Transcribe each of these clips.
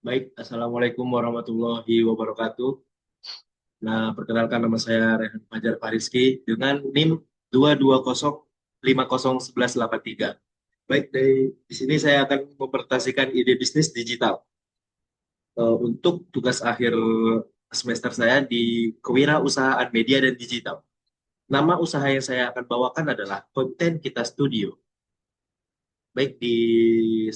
Baik, Assalamualaikum warahmatullahi wabarakatuh. Nah, perkenalkan nama saya Rehan Fajar Fariski dengan NIM 220501183. Baik, di sini saya akan mempresentasikan ide bisnis digital. Untuk tugas akhir semester saya di Kewirausahaan Media dan Digital. Nama usaha yang saya akan bawakan adalah Konten Kita Studio. Baik, di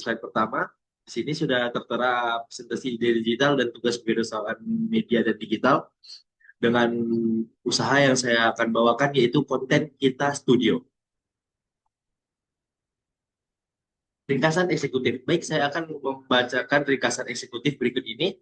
slide pertama, di sini sudah tertera presentasi ide digital dan tugas kewirausahaan media dan digital dengan usaha yang saya akan bawakan yaitu Konten Kita Studio. Ringkasan eksekutif. Baik, saya akan membacakan ringkasan eksekutif berikut ini.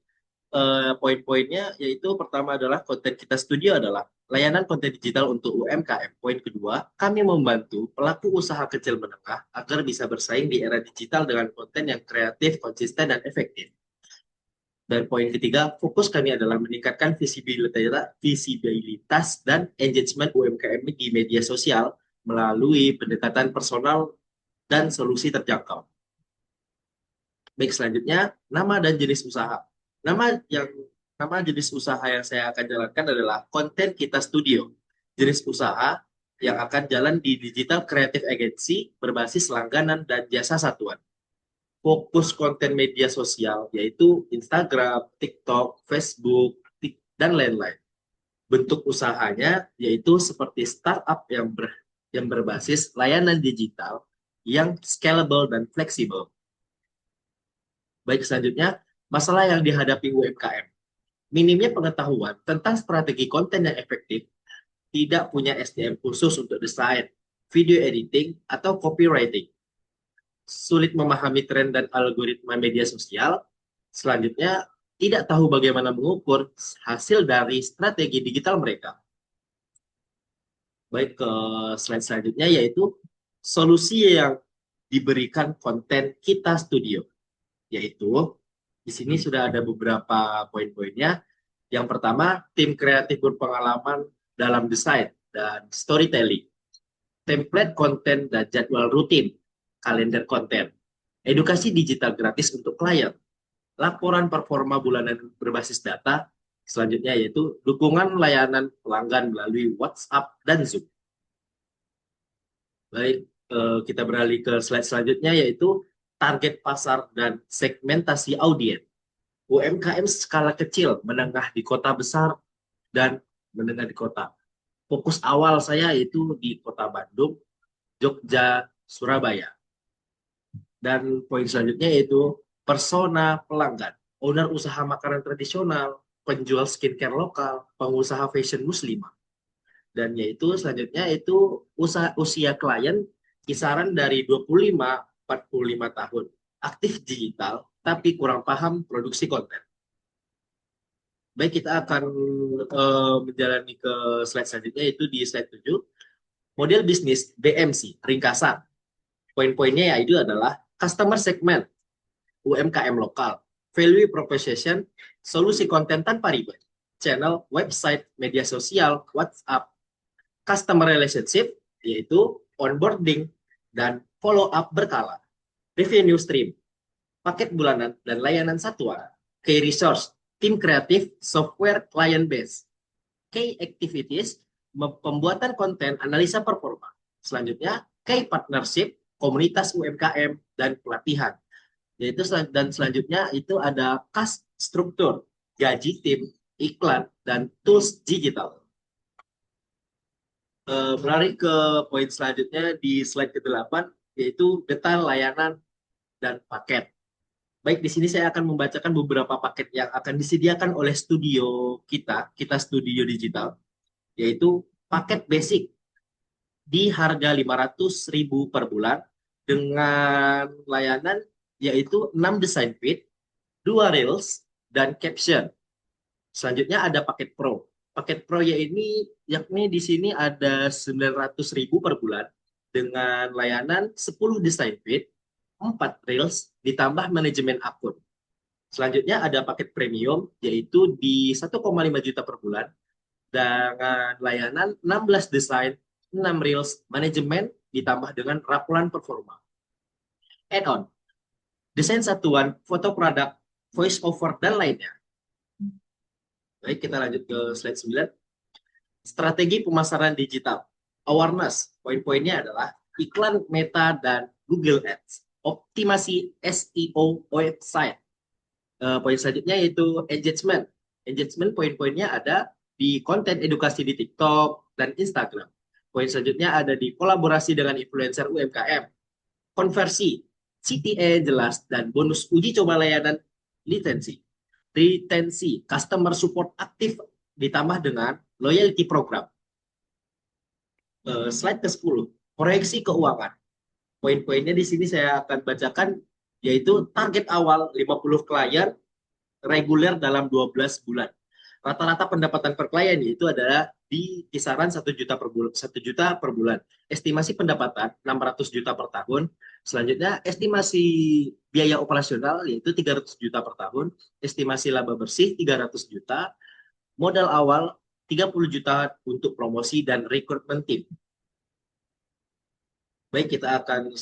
Poin-poinnya yaitu pertama adalah Konten Kita Studio adalah layanan konten digital untuk UMKM. Poin kedua, kami membantu pelaku usaha kecil menengah agar bisa bersaing di era digital dengan konten yang kreatif, konsisten, dan efektif. Dan poin ketiga, fokus kami adalah meningkatkan visibilitas dan engagement UMKM di media sosial melalui pendekatan personal dan solusi terjangkau. Baik, selanjutnya nama dan jenis usaha. Nama yang nama jenis usaha yang saya akan jalankan adalah Konten Kita Studio. Jenis usaha yang akan jalan di digital creative agency berbasis langganan dan jasa satuan. Fokus konten media sosial yaitu Instagram, TikTok, Facebook, dan lain-lain. Bentuk usahanya yaitu seperti startup yang berbasis layanan digital yang scalable dan fleksibel. Baik, selanjutnya masalah yang dihadapi UMKM. Minimnya pengetahuan tentang strategi konten yang efektif, tidak punya SDM khusus untuk desain, video editing, atau copywriting, sulit memahami tren dan algoritma media sosial. Selanjutnya, tidak tahu bagaimana mengukur hasil dari strategi digital mereka. Baik, ke slide selanjutnya yaitu solusi yang diberikan konten Kita Studio. Yaitu, di sini sudah ada beberapa poin-poinnya. Yang pertama, tim kreatif berpengalaman dalam desain dan storytelling, template konten dan jadwal rutin, kalender konten, edukasi digital gratis untuk klien, laporan performa bulanan berbasis data, selanjutnya yaitu dukungan layanan pelanggan melalui WhatsApp dan Zoom. Baik, kita beralih ke slide selanjutnya yaitu target pasar dan segmentasi audiens. UMKM skala kecil, menengah di kota besar, dan menengah di kota. Fokus awal saya itu di kota Bandung, Jogja, Surabaya. Dan poin selanjutnya yaitu persona pelanggan, owner usaha makanan tradisional, penjual skincare lokal, pengusaha fashion muslimah. Dan yaitu selanjutnya itu usia klien kisaran dari 25-45 tahun. Aktif digital, tapi kurang paham produksi konten. Baik, kita akan menjalani ke slide selanjutnya, yaitu di slide 7. Model bisnis BMC, ringkasan. Poin-poinnya yaitu adalah customer segment, UMKM lokal, value proposition, solusi konten tanpa ribet, channel, website, media sosial, WhatsApp, customer relationship, yaitu onboarding dan follow up berkala, revenue stream, paket bulanan dan layanan satuan, key resource, tim kreatif, software, client base, key activities, pembuatan konten, analisa performa. Selanjutnya, key partnership, komunitas UMKM, dan pelatihan. Yaitu dan selanjutnya itu ada cost struktur, gaji tim, iklan, dan tools digital. Beralih ke poin selanjutnya di slide ke-8, yaitu detail layanan dan paket. Baik, di sini saya akan membacakan beberapa paket yang akan disediakan oleh studio kita Studio Digital, yaitu paket basic di harga 500.000 per bulan dengan layanan yaitu 6 design feed, 2 reels, dan caption. Selanjutnya ada paket pro. Paket pro ya ini yakni di sini ada 900.000 per bulan dengan layanan 10 design feed, 4 reels, ditambah manajemen akun. Selanjutnya ada paket premium yaitu di 1,5 juta per bulan dengan layanan 16 desain, 6 reels, manajemen ditambah dengan raporan performa. Add-on, desain satuan, foto produk, voice over, dan lainnya. Baik, kita lanjut ke slide 9. Strategi pemasaran digital. Awareness, poin-poinnya adalah iklan Meta dan Google Ads. Optimasi SEO website. Poin selanjutnya yaitu engagement. Engagement poin-poinnya ada di konten edukasi di TikTok dan Instagram. Poin selanjutnya ada di kolaborasi dengan influencer UMKM. Konversi, CTA jelas, dan bonus uji coba layanan lisensi. Retensi, customer support aktif ditambah dengan loyalty program. Slide ke-10, proyeksi keuangan. Poin-poinnya di sini saya akan bacakan, yaitu target awal 50 klien reguler dalam 12 bulan. Rata-rata pendapatan per klien itu adalah di kisaran 1 juta per bulan, 1 juta per bulan. Estimasi pendapatan 600 juta per tahun. Selanjutnya estimasi biaya operasional yaitu 300 juta per tahun, estimasi laba bersih 300 juta, modal awal 30 juta untuk promosi dan rekrutmen tim. Baik, kita akan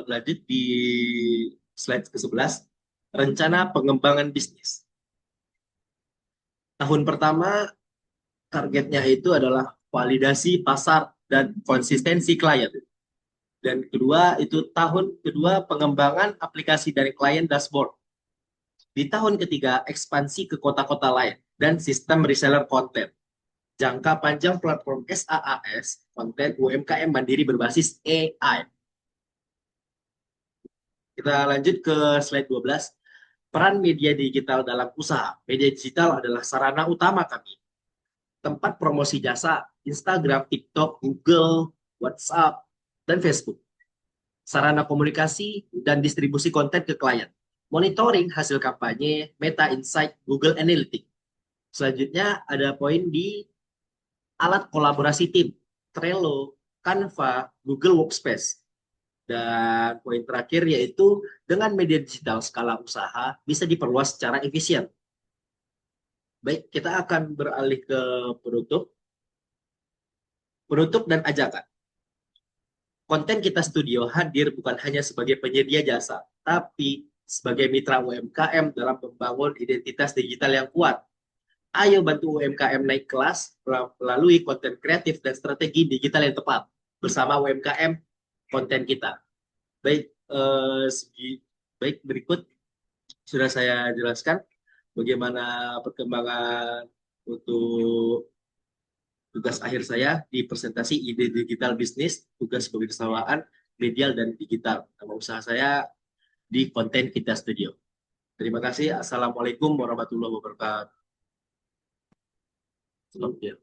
lanjut di slide ke-11, rencana pengembangan bisnis. Tahun pertama targetnya itu adalah validasi pasar dan konsistensi klien. Dan kedua itu tahun kedua pengembangan aplikasi dari klien dashboard. Di tahun ketiga ekspansi ke kota-kota lain dan sistem reseller konten. Jangka panjang platform SaaS, konten UMKM mandiri berbasis AI. Kita lanjut ke slide 12. Peran media digital dalam usaha. Media digital adalah sarana utama kami. Tempat promosi jasa, Instagram, TikTok, Google, WhatsApp, dan Facebook. Sarana komunikasi dan distribusi konten ke klien. Monitoring hasil kampanye, Meta Insight, Google Analytics. Selanjutnya ada poin di alat kolaborasi tim, Trello, Canva, Google Workspace. Dan poin terakhir yaitu dengan media digital skala usaha bisa diperluas secara efisien. Baik, kita akan beralih ke penutup. Penutup dan ajakan. Konten Kita Studio hadir bukan hanya sebagai penyedia jasa, tapi sebagai mitra UMKM dalam membangun identitas digital yang kuat. Ayo bantu UMKM naik kelas melalui konten kreatif dan strategi digital yang tepat bersama UMKM konten kita. Baik, baik, berikut sudah saya jelaskan bagaimana perkembangan untuk tugas akhir saya di presentasi ide digital bisnis, tugas kewirausahaan, medial dan digital. Nama usaha saya di konten Kita Studio. Terima kasih. Assalamualaikum warahmatullahi wabarakatuh. Oke.